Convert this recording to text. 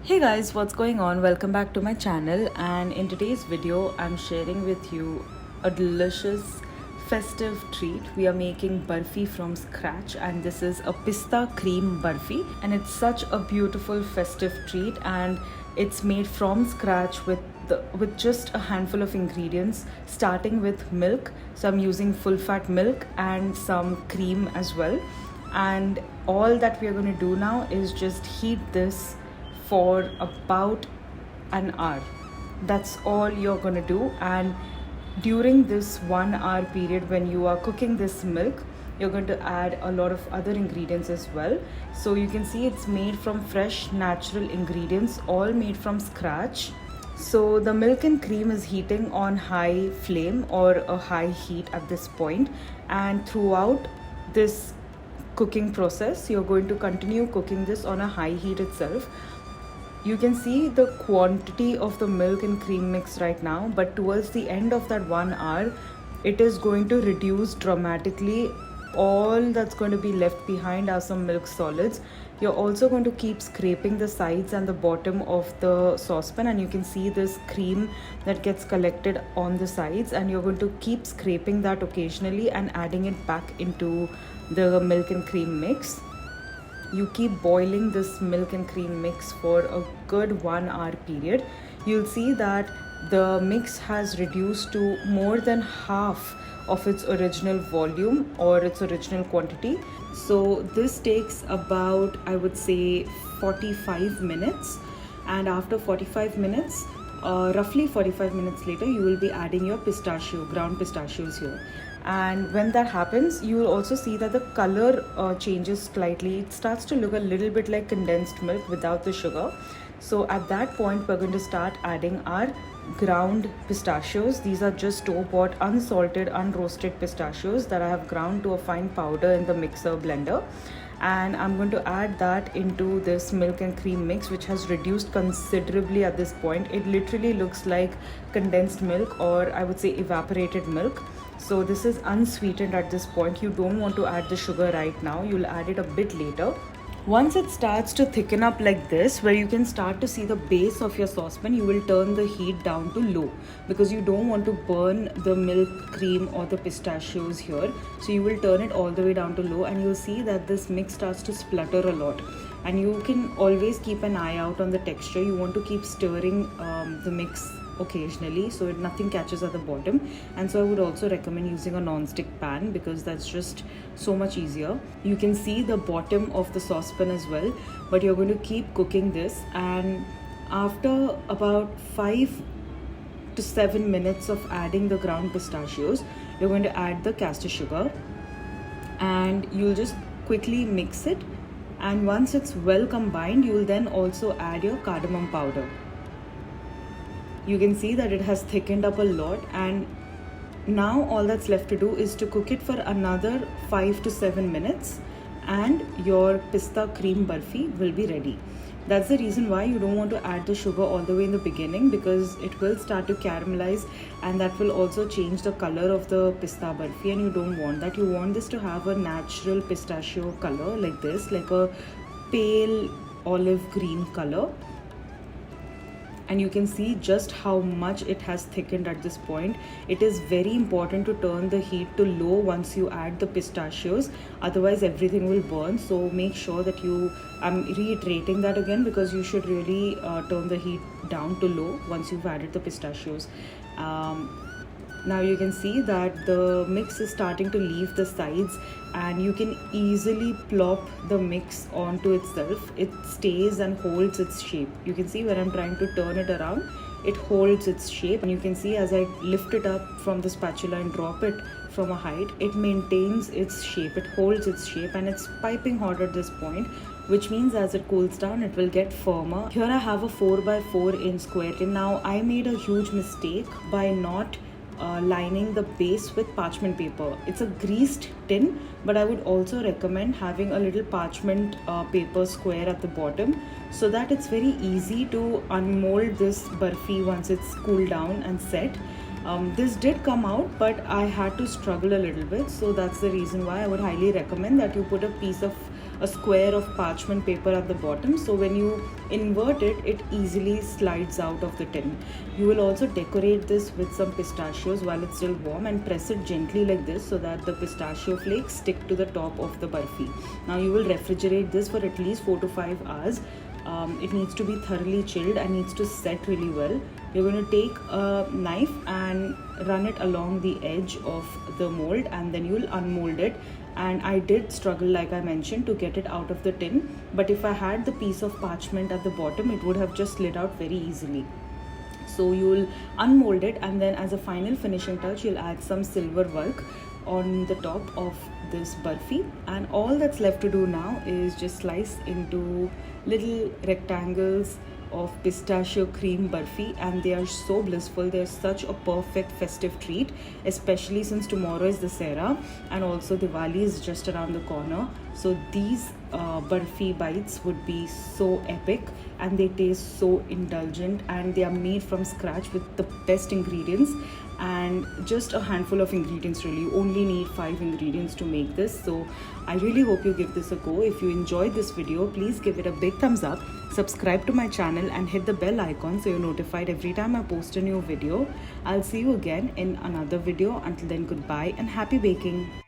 Hey guys, what's going on? Welcome back to my channel, and in today's video I'm sharing with you a delicious festive treat. We are making barfi from scratch, and this is a pista cream barfi, and it's such a beautiful festive treat, and it's made from scratch with just a handful of ingredients, starting with milk. So I'm using full fat milk and some cream as well, and all that we are going to do now is just heat this for about an hour. That's all you're going to do. And during this 1 hour period, when you are cooking this milk, you're going to add a lot of other ingredients as well. So you can see it's made from fresh natural ingredients, all made from scratch. So the milk and cream is heating on high flame or a high heat at this point, and throughout this cooking process you're going to continue cooking this on a high heat itself. You can see the quantity of the milk and cream mix right now, but towards the end of that 1 hour, it is going to reduce dramatically. All that's going to be left behind are some milk solids. You're also going to keep scraping the sides and the bottom of the saucepan, and you can see this cream that gets collected on the sides, and you're going to keep scraping that occasionally and adding it back into the milk and cream mix. You keep boiling this milk and cream mix for a good 1 hour period. You'll see that the mix has reduced to more than half of its original volume or its original quantity. So this takes about, I would say, 45 minutes. And after 45 minutes, roughly 45 minutes later, you will be adding your ground pistachios here. And when that happens, you will also see that the color changes slightly. It starts to look a little bit like condensed milk without the sugar. So at that point, we're going to start adding our ground pistachios. These are just store-bought unsalted unroasted pistachios that I have ground to a fine powder in the mixer blender, and I'm going to add that into this milk and cream mix, which has reduced considerably at this point. It literally looks like condensed milk, or I would say evaporated milk. So this is unsweetened at this point. You don't want to add the sugar right now. You'll add it a bit later. Once it starts to thicken up like this, where you can start to see the base of your saucepan, you will turn the heat down to low, because you don't want to burn the milk, cream or the pistachios here. So you will turn it all the way down to low, and you'll see that this mix starts to splutter a lot. And you can always keep an eye out on the texture. You want to keep stirring the mix occasionally so nothing catches at the bottom. And so I would also recommend using a non-stick pan, because that's just so much easier. You can see the bottom of the saucepan as well, but you're going to keep cooking this, and after about 5 to 7 minutes of adding the ground pistachios, you're going to add the caster sugar, and you'll just quickly mix it. And once it's well combined, you will then also add your cardamom powder. You can see that it has thickened up a lot, and now all that's left to do is to cook it for another 5 to 7 minutes, and your pista cream barfi will be ready. That's the reason why you don't want to add the sugar all the way in the beginning, because it will start to caramelize, and that will also change the color of the pista barfi, and you don't want that. You want this to have a natural pistachio color like this, like a pale olive green color. And you can see just how much it has thickened at this point. It is very important to turn the heat to low once you add the pistachios, otherwise everything will burn. So make sure that I'm reiterating that again, because you should really turn the heat down to low once you've added the pistachios. Now you can see that the mix is starting to leave the sides, and you can easily plop the mix onto itself. It stays and holds its shape. You can see when I'm trying to turn it around, it holds its shape, and you can see as I lift it up from the spatula and drop it from a height, it maintains its shape, it holds its shape, and it's piping hot at this point, which means as it cools down, it will get firmer. Here I have a 4x4 inch square tin. Now I made a huge mistake by not lining the base with parchment paper. It's a greased tin, but I would also recommend having a little parchment paper square at the bottom, so that it's very easy to unmold this barfi once it's cooled down and set. This did come out, but I had to struggle a little bit, so that's the reason why I would highly recommend that you put a piece of a square of parchment paper at the bottom, so when you invert it, it easily slides out of the tin. You will also decorate this with some pistachios while it's still warm and press it gently like this so that the pistachio flakes stick to the top of the barfi. Now you will refrigerate this for at least 4 to 5 hours. It needs to be thoroughly chilled and needs to set really well. You're going to take a knife and run it along the edge of the mold, and then you'll unmold it. And I did struggle, like I mentioned, to get it out of the tin, but if I had the piece of parchment at the bottom, it would have just slid out very easily. So you'll unmold it, and then as a final finishing touch, you'll add some silver Vark on the top of this barfi, and all that's left to do now is just slice into little rectangles of pistachio cream barfi, and they are so blissful. They're such a perfect festive treat, especially since tomorrow is the Sera and also Diwali is just around the corner. So these barfi bites would be so epic, and they taste so indulgent, and they are made from scratch with the best ingredients, and just a handful of ingredients really. You only need 5 ingredients to make this. So I really hope you give this a go. If you enjoyed this video, please give it a big thumbs up, subscribe to my channel and hit the bell icon so you're notified every time I post a new video. I'll see you again in another video. Until then, goodbye and happy baking.